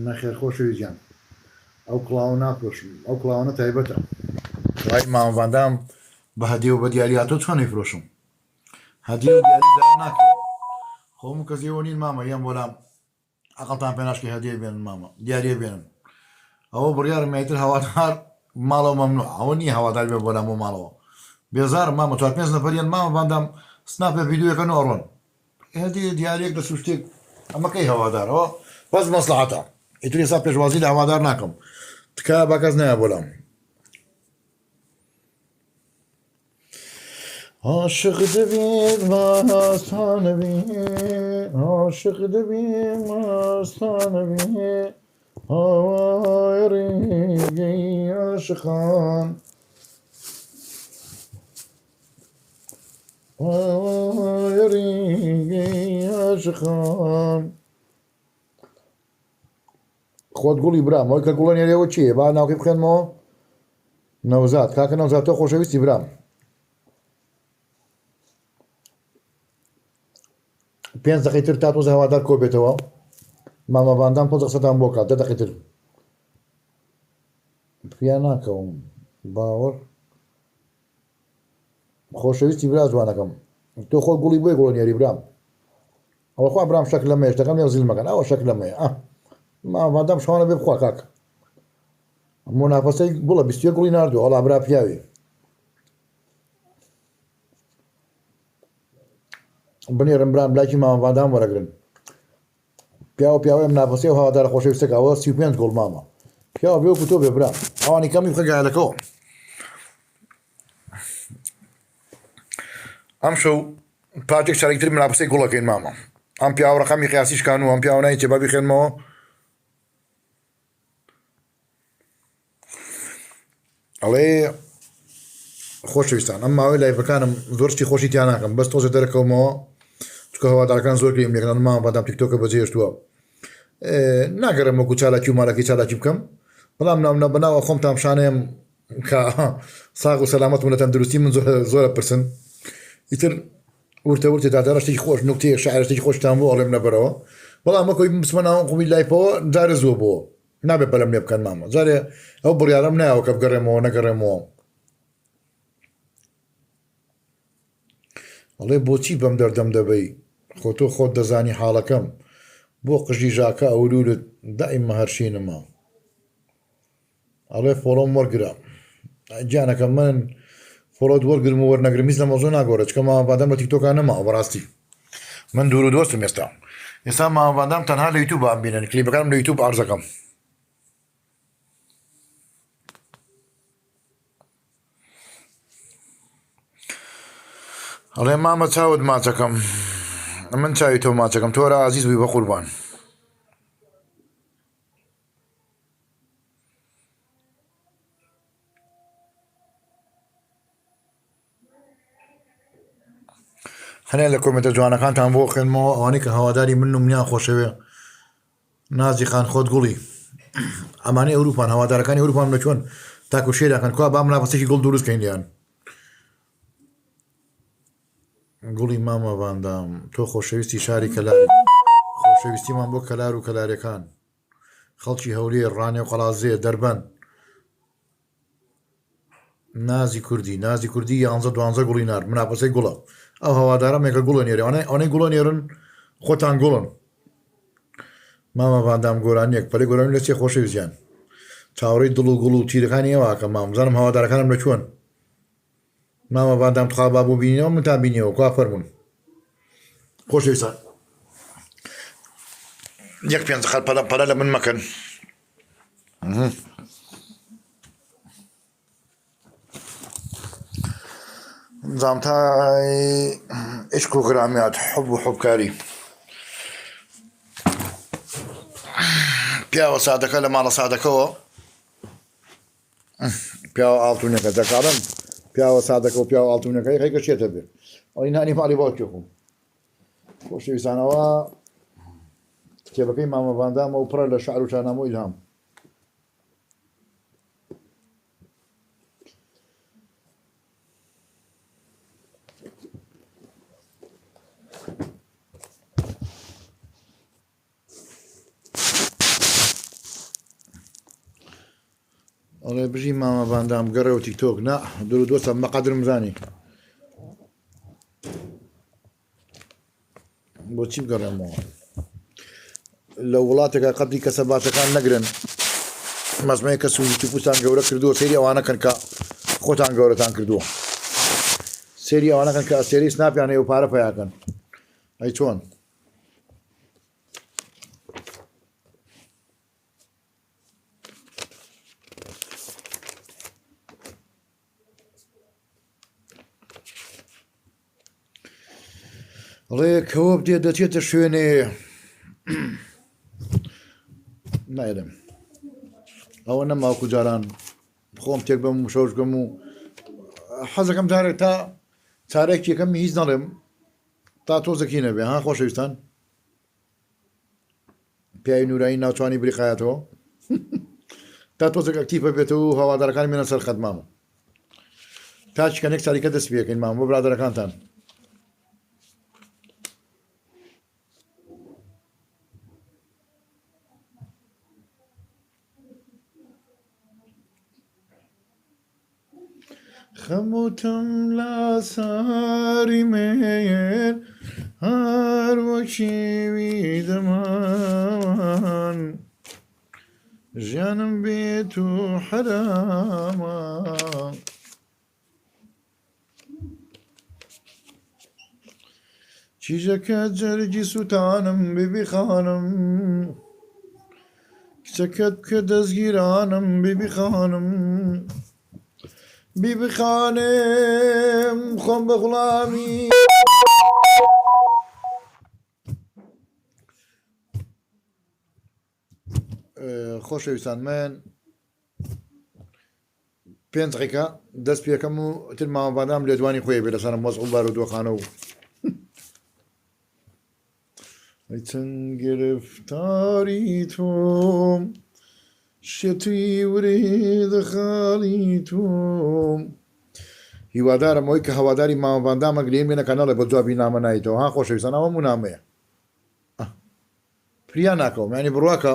نەخێر خۆشەویستیان ئەو کڵاوە ناپۆشم ئەو کڵاوانە تایبەتە وای ماوەندام بە هەدیە و بە دیاریاتۆ چۆن نەیفرۆشم هەدیە و دیاری زایە ناکرێت خۆم کەسێەوە نین مامە یان بۆلام ئەقڵتان پێ ناشکی هەدیە بێنن مامە دیارە بێنن ئەوە بڕیارم مێتر هەوادار ماڵەوە مەمنوع ئەوە نییە هەوادار بێ بۆلام و ماڵەوە بێزارم مامە 4 نەفەریان مامەوەندام سناپە ڤیدیۆەکەن و ئەڕۆن هەدیە دیارێک لە سوشتێک ئەمەکەی هەوادارەوە بەس مەسلحەتە ئیتر ێستا پێشوازی لە هەوادار ناکەم تکا با کەس نایە بۆلام عاشق دەبێت ماستانە بێ عاشق دەبێت ماستانە بێ هاوای ڕێگەی عاشقان هاوای ڕێگەی عاشقان خۆت گوڵی برام ئەوەی کە گوڵە نێرەوە چییە با ناوکەی بخێنمەوە نەوزات کاکە نەوزات تۆ خۆشەویستی برام 5 دقیقتر تا تۆز هەوادار کۆ بێتەوە مامەباندام تۆ قسەتان بۆ کات 10 دقیقتر پیا ناکەوم باوەڕ خۆشەویستی برا جوانەکەم تۆ خۆ گوڵی بۆی گوڵنیێری برام ئەوە خوا برام شەک لە مێشتەکەم لێ زیل مەکەن ئەوە شەک لە مێ مامەباندام شەوانە بێ بخوا کاک مۆناپەسەی گوڵە 20 گوڵی ناردووە ئەڵا برا پیاوی بنێرم برام لایکی مامەباندام وەرەگرن پیاوە پیاوەیە مناپەسەی و هەوادارە خۆشەویستەکە ئەوە 35 گوڵ مامە پیاوە بێ وەکو تۆ بێ برام ئەوانی کەمی بخە گایلەکەەوە ئەم شەو پاتێک چارێکتر مناپەسەی گوڵەکەین مامە ئەم پیاوە ڕەقەمی قیاسیشکان و ئەم پیاوە نای تێبا بخێنمەوە ئەڵێ خۆشەویستان ئەم ماوەی لایڤەکانم زۆرشتی خۆشی تیان ناکەم بەس تۆزە دەرەکەومەوە چکە هەوادارەکان زۆر گریم لێکەن مامەباندام تیکتۆکە بەجێهێشتووە ناگەڕم وەکو چالاکی و مالەکەی چالاکی بکەم بەڵام ناونە بەناوە خۆم تامشانەیەم کە ساغ و سەلامەت و لە تەندروستی من زۆرە پرسن ئیتر ورتەورتی دادارە شتێکی خۆش نوکتەیە شاعر شتێکی خۆشتان بۆ ئەڵێم لەبەرەوە بەڵام ئەکۆی بسمە ناو قومی لایپەوە جارە زووە بۆ نابێت بەلەم لێ بکەن مامە جارێ ئەو بڕیارەم نایەوە کە بگەڕێمەوە نەگەڕێمەوە ئەڵێ بۆچی بەم دەردەم دەبەی خۆ تۆ خۆت دەزانی حاڵەکەم بۆ قژی ژاکە ئەولولت دائیممە هەرشینمە ئەڵێ فۆڵۆم وەرگرە گیانەکە من فۆڵۆت وەرگرم و وەرنەگرمیز لە مۆزۆ ناگۆڕێت چکە مامەباندام لە تیکتۆکان نەماوە بەڕاستی من دوور و دۆستم ئێستا مامەباندام تەنها لە یوتیوب بینن کلیپەکانم لە یوتیوب عەرزەکەم ئەڵێ مامە چاوت ماچەکەم من چاوی تۆ ماچەکەم تۆرە ئازیز بووی بە قوربان هەنێ لە کۆمنتە جوانەکانتان بۆ خوێنمەوە ئەوانەی کە هەواداری من و منیان خۆشەوێ نازی خان خۆت گوڵی ئەمانەی ئەوروپان هەوادارەکانی ئەوروپان لە چۆن تاکو شێراکەن کوا با مناپەسێکی گوڵ دروستکەین لیان گوڵی مامەباندام تۆ خۆشەویستی شاری کەلاری خۆشەویستیمان بۆ کەلار و کەلارەکان خەڵکی هەولێر ڕانێ و قەڵازێ دەربەن نازی کوردی 11 گوڵی نار مناپەسەی گوڵە ئەو هەوادارە مێکە گوڵە نێرێ ئەوەی گوڵە نێرن خۆتان گوڵن مامەباندام گۆرانیەک پەلی گۆرانی لە چێ خۆشەویستیان چاوەڕێی دڵ و گوڵ و تیرەکانی ئێواکە مامزانم هەوادارەکانم لە چۆن مامەباندام تخابا بوو بینەوە منتان بینیەوە کوا فەرمون خۆشەویستان یەک 5 خەت پەلە لە من مەکەن زامتای عشق و غرامیات حب و حبکاری پیاوە سادەکە لە ماڵە سادەکەەوە پیاوە ئاڵتونەکە دەکارم پیاوە سادەکە و پیاوە ئاڵتونەکەی خەیکە چێتە بێ ئەوی نانی ماڵی باوکێکم خۆشەویستانەوە کتێبەکەی مامەباندامە و پڕە لە شعر و شانامە و ئیلهام ئەڵێ بژی مامە باندام گەڕێەوە تیکتۆک نا درودوەسە مەقەدرم زانی بۆچی بگەڕێمەوە لە وڵاتێکە قەتی کەسەباتەکان نەگرن مەزمەیە کە سوودی توپوستان گەورە کردووە سێری ئەوانەکەن کە خۆتان گەورەتان کردووە سێری ئەوانەکەن کە ئەسێری سناپیان هەیە و پارە پەیاکەن ئەی چۆن ئەڵێ کەوە بدێ دەچێتە شوێنێ نایدەم ئەوە نەماوەکو جاران خۆم تێک بەم و شەوش بم و حەزەکەم جارێک تا چارێکی یەکەمی هیچ نەڵێم تا تۆزەکی نەبێ ها خۆشەویستان پیاوی نورایی ناوچوانی بریقایەتەوە تا تۆزێک ئەکتیڤ بێتەوە و هەوادارەکان بێنە سەر خەت مامە تا چکەنێک چاریکە دەست پێکەین مام بۆ برادەرەکانتان خەموتم لە ساری مێر هەر وەکیوی دەمان ژیانم بێت و حرامە چیژەکە جەرگی سووتانم ببی خانم کچەکەت بکە دەستگیرانم ببی خانم بیبی خانم خۆم بە غوڵامی خۆشەویستان من 5 دقیقە دەست پێکەم و تر مامەبادام لێدوانی خۆی بێ لەسەرم مەزغوڵ بارودۆخانە و چەند گرفتاری تۆم شێتی ورێدە خاڵی تۆم هیوادارم ئەوەی کە هەواداری مامەباندامە گرێم بێنە کەنەڵێ بە جوابی نامە نایتەوە ها خۆشەویستان ئەوە نامەیە پریا ناکەوم یعنی بڕواکە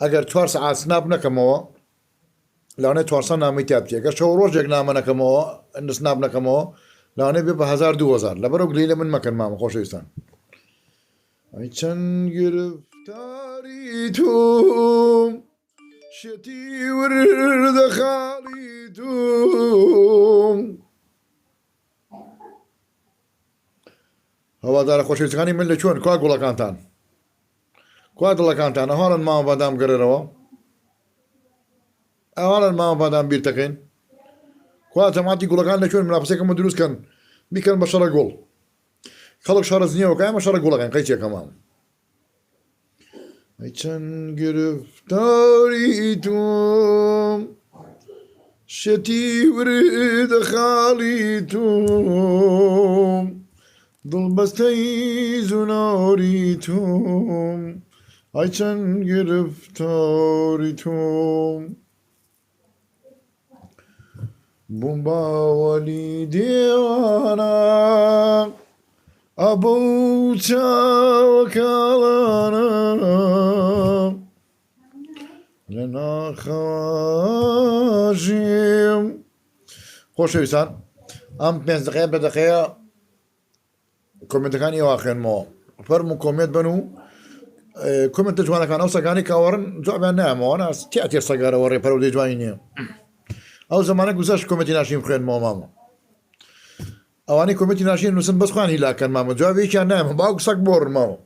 ئەگەر 4 سەعات سناپ نەکەمەوە لەوانەیە 400 نامی تیا بچێت ئەگەر شەو ڕۆژێک نامە نەکەمەوە سناپ نەکەمەوە لەوانەیە بێ بە 1000-2000 لەبەرەو گلەی لە من مەکەن مامە خۆشەویستان ئەی چەند گرفتاری تۆم شێتی وردە خاڵی تۆم هەوادارە خۆشەویستەکانی من لە چۆن کوا گوڵەکانتان کوا دڵەکانتان ئەهواڵن مامەبادام گەڕێرەوە ئەوانن مامەبادام بیر دەکەین کوا جەماعەتی گوڵەکان لە چۆن مناپسێکەمە دروستکەن بیکەن بە شەڕە گوڵ خەڵک شەڕز نییەوە کە ئەمە شەڕە گوڵەکەن قەیچێکە مام ئەی چەند گرفتاری تۆم شێتی وردە خاڵی تۆم دڵبەستەی زوناری تۆم ئەی چەند گرفتاری تۆم بووم باوەلی دێوانە ئەبوو چاوەکاڵانە لە ناخەواژیم خۆشەویستان ئەم 5 دقەیە بە دقەیە کۆمنتەکانی ئێواخێنمەوە فەرم و کۆمنت بن و کۆمنتە جوانەکان ئەو سەگانی کاوەڕن جوابیان نایەمەوە ناس تیاتێر سەگارەوە ڕێپەرەودەی جوانی نییە ئەو زمانە گوزەش کۆمەتی ناشیم خوێنمەوە مامە ئەوانەی کۆمەتی ناشین نووسن بەس خوان هیلاکەن مامە جوابێکیان نایەمە باوک سەگ بۆڕمەوە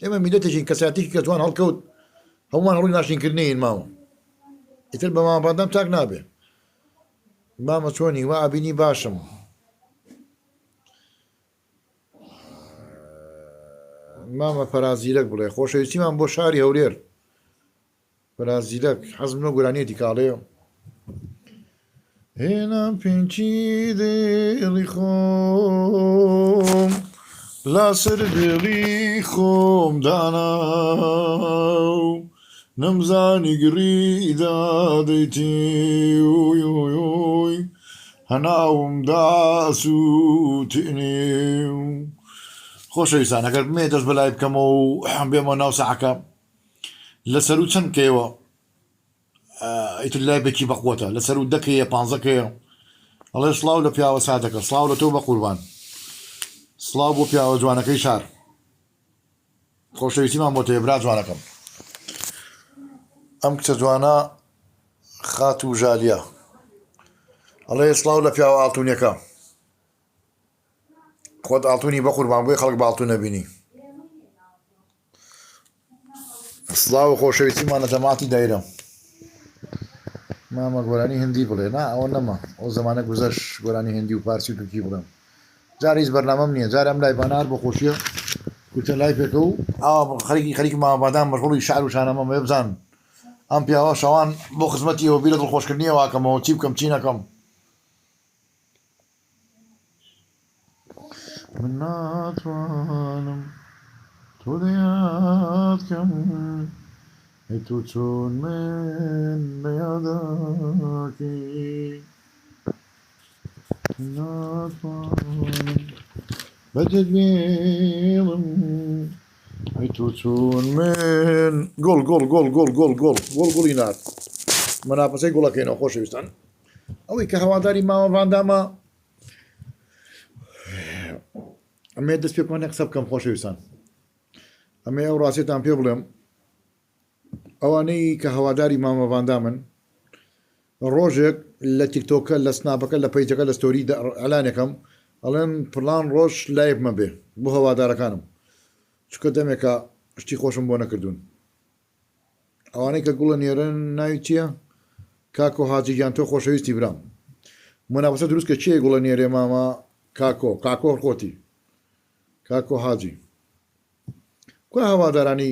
ئێمە میلەتێکی کەساتێکی کە جوان هەڵکەوت هەمومان هەڵووی ناشینکردنین ماوە ئیتر بە مامەبادام تاک نابێ مامە چۆنی وا ئابینی باشم مامە پەرازیرەک بڵێ خۆشەویستیمان بۆ شاری هەولێر پەرازیرەک حەزم لەو گورانیەتی کاڵەیە هێنام پێنجی دێڵی خۆم لاسەر دێڵی خۆم دانا و نەمزانی گڕی دادەیتی هەناوم داسووتێنێ و خۆشەویستان ئەگەر بمێ دەست بەلای بکەمەوە و بێمە ناو سەعەکە لەسەر و چەند کەیەوە ئیتر لای بێکی بەقوتە لەسەر و دەکەیە پانزەکەیە ئەڵێ سڵاو لە پیاوە سادەکە سڵاو لە تۆ بە قوربان سڵاو بۆ پیاوە جوانەکەی شار خۆشەویستیمان بۆ تێبرا جوانەکەم ئەم کچە جوانە خات و ژالیە ئەڵێ سڵاو لە پیاوە ئاڵتونیەکە خۆت ئاڵتونی بە قوربان بۆی خەڵک باڵتو نەبینی سڵاو و خۆشەویستیمانە دەماتی دایرە مامە گۆرانی هندی بڵێ نا ئەوە نەما ئەو زمانە گوزەش گۆرانی هندی و پارسی و تورکی بڵێم جاری هیچ بەرنامەم نییە جارە ئەم لایبانار بە خۆشیە کوتە لای پێکە و خەریکی مامەبادان مەشغوڵی شعر و شانەمە وێ بزان ئەم پیاوە شەوان بۆ خزمەتیەوە بیرە دڵخۆشکردنیە واکەمەوە چی بکەم چی نەکەم من ناتوانم تۆ دەیادکەم هی تۆ چۆن من بەیاداکەی ناتوانم بەجێت بێڵم هی تۆ چۆن من گۆڵ گۆڵ گۆڵ گۆڵ گۆڵ گۆڵ گۆڵ گوڵی نات مەناپەسەی گوڵەکەینەوە خۆشەویستان ئەوەی کە هەواداری ماوە ڤاندامە ئەمێ دەست پێکمانە قسە بکەم خۆشەویستان ئەمێ ئەو ڕاستێتان پێ بڵێم ئەوانەی کە هەواداری مامە ڤاندامن ڕۆژێک لە تیکتۆکە لە سناپەکە لە پەیجەکە لە ستۆری ئەلانێکم ئەڵێن پڵان ڕۆژ لایبمە بێ بۆ هەوادارەکانم چکە دەمێکە شتی خۆشم بۆ نەکردوون ئەوانەی کە گوڵە نێرن ناوی چییە کاکۆ حاجیگیان تۆ خۆشەویستی برام موناپەسە دروستکە چیە گوڵە نێرێ مامە کاکۆ خۆتی کاکۆ حاجی کو هەوادارانی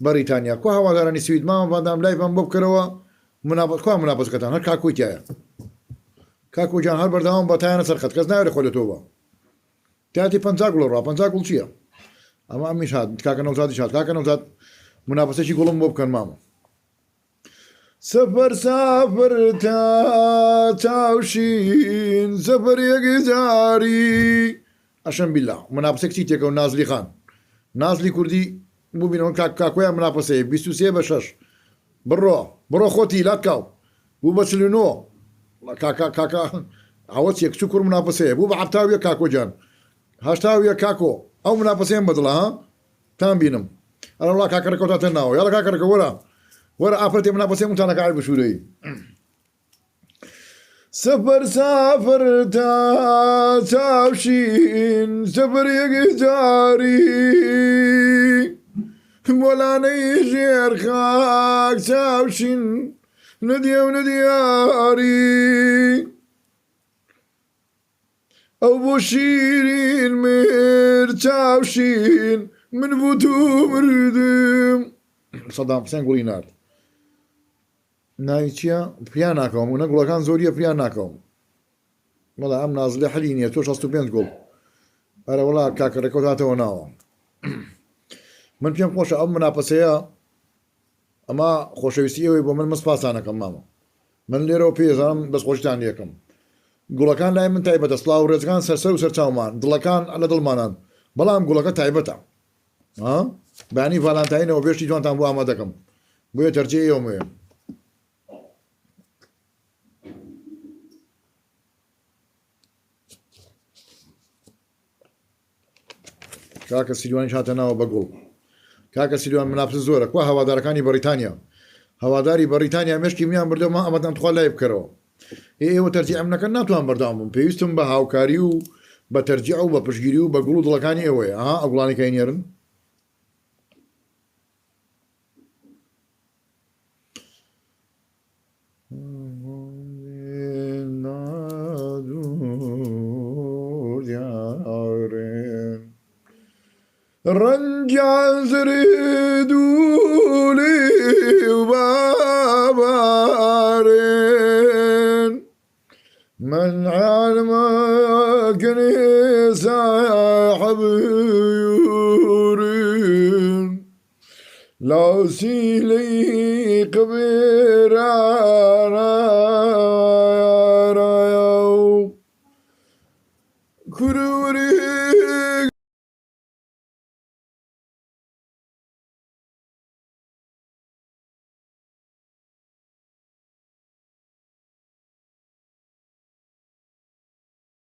بەریتانیا کو هەوادارانی سوید مامە ڤاندام لایڤم بۆ بکەرەوە کو مناپەسەکەتان هەر کاکۆی تایە کاکۆ جان هەر بەردەوام بەتایانە سەرخەت کەس ناوێت خۆ لە تۆوە تاتی 50 گوڵ ڕا 50 گوڵ چییە ئەمە ئەمیش هات کاکە نەوزادیش هات کاکە نەوزاد مناپەسەی گوڵم بۆ بکەن مامە سەفەر سافر تا چاوشین سەفەر یەکی جاری ئەشەم بیللا مناپەسێکی تێکە و نازلی خان نازلی کوردی بوو بینەوە کاکۆیان مناپەسەیە 23 بە 6 بڕۆ خۆتی لاتکاو بوو بە 49 کاکە ئەوە چێک چ کوور مناپەسەیە بوو بە عەفتاویە کاکۆ جان هەشتاویە کاکۆ ئەو مناپەسەیەم بەدڵە ها تام بینم ئەڵە وڵا کاکەرەکەوتاتە ناوە یاڵە کاکەرەکە وەرە ئافرەتێ مناپەسەی متانەکە بشورەی سەفەر سافر تا چاوشین سەفەر یەکی جاری وەلانەی ژێر خاک چاوشین نەدیە و نەدیاری ئەو بۆ شیرین مرد چاوشین من بۆ تو مردم سەدام حوسێن گوڵی نارد ناوی چییە پریان ناکەوم و نە گوڵەکان زۆریە پریان ناکەوم وەڵا ئەم نازلێ حەلی نییە تۆ 65 گوڵ ئەرە وڵا کاکەرەکەوتاتەوە ناوە من پێم خۆشە ئەم مناپەسەیە ئەمە خۆشەویستی ئەوەی بۆ من مەسپاسانەکەم مامە من لێرەوە پێزانم بەسخۆشتان یەکەم گوڵەکان لای من تایبەتە سڵاو و ڕێزەکان سەرسەر و سەرچاومان دڵەکان لە دڵمانان بەڵام گوڵەکە تایبەتە بەیانی ڤالانتاینەوە بێشتی جوانتان بۆ ئامادەکەم بۆیە تەرجێ ئێوەیە کاکە سیروانی هاتە ناوە بە گوڵ کاکە سیروان مناپس زۆرە کو هەوادارەکانی بەریتانیا هەواداری بەریتانیا مشکی میان بردەوە ئەمەدان توخوا لای بکەرەوە ئێوە تەرجیع ئەم نەکەن ناتوان بەردەوام بم پێویستم بە هاوکاری و بە تەرجیع و بە پشگیری و بە گوڵ و دڵەکانی ئێوەیە ئەو گوڵانی کەی نێرن رنجان زردولي وبابارين من علم كنيسة حبيورين لا سيلي قبيرانا رايو كروري